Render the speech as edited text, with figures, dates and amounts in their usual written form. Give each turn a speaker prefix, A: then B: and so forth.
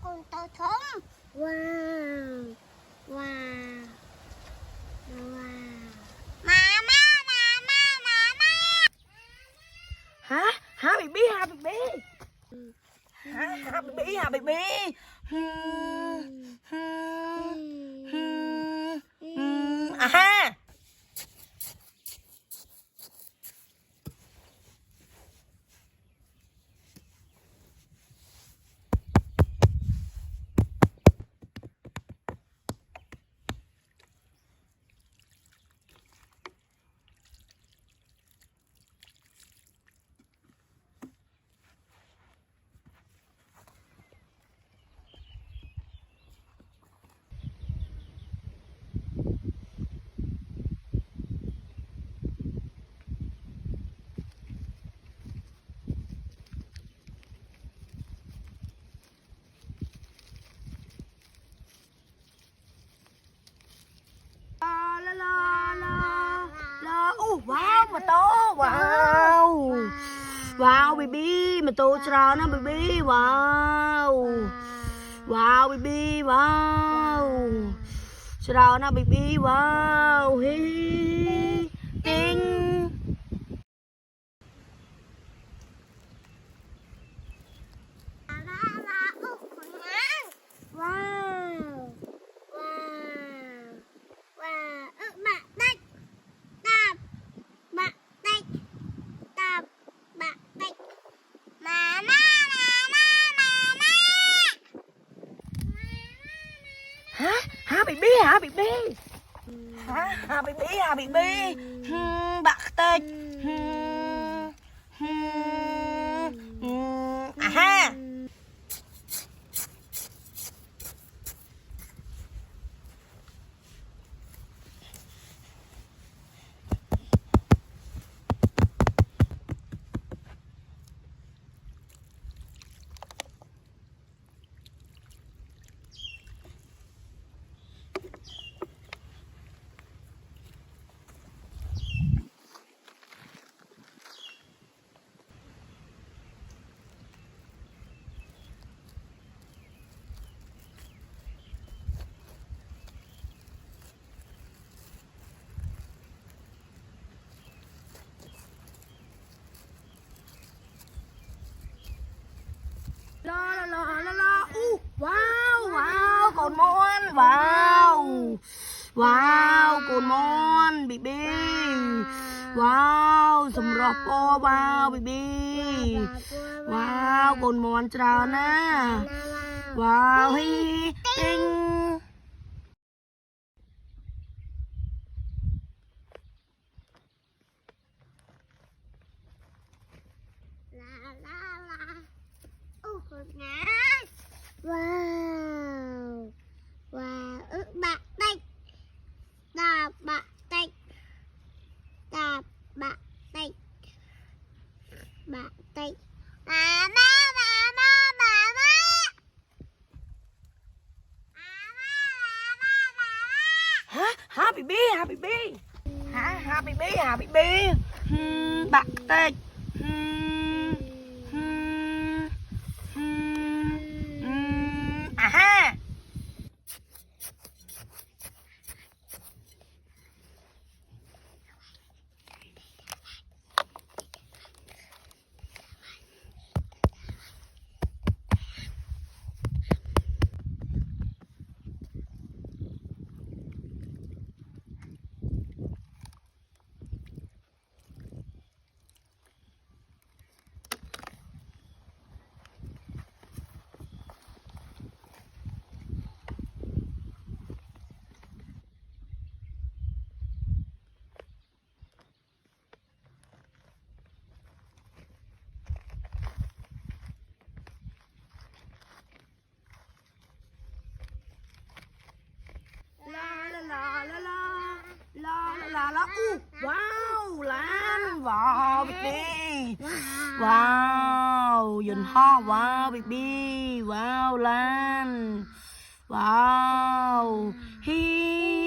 A: con tao thấm. Wow. Wow. Wow. Mama, mama, mama.
B: Hả? Hả baby, hả baby? Hả baby, hả baby? À ha. La la la la. Wow, mà to. Wow. Wow baby, mà to sao nó baby. Wow. Wow baby, wow. Sao nó baby, wow. Hi. Ting.
A: Wow. Wow. Wow. Bạn tách. Tạp. Bạn tách. Tạp. Bạn tách. Mama, mama, mama.
B: Hả? Hả baby, hả baby? Hả baby, hả baby? Bạc tết. À ha. La la la la la. Wow, wow, cồn mon. Wow. Wow, cồn mon baby. Wow, sầm rọp po. Wow baby. Wow, cồn mon trào na. Wow, hi ting.
A: La la la. Con ngã. Wow. Wow. Bạn tách. Tạp. Bạn tách. Tạp. Bạn tách. Bạn tách. Mama, mama, mama. Mama, mama, mama.
B: Hả baby, hả baby? Hả baby, hả baby? Bạc tết. À ha. La. Wow, lan. Wow baby. Wow, dùn ho. Wow baby. Wow lan. Wow. Hi.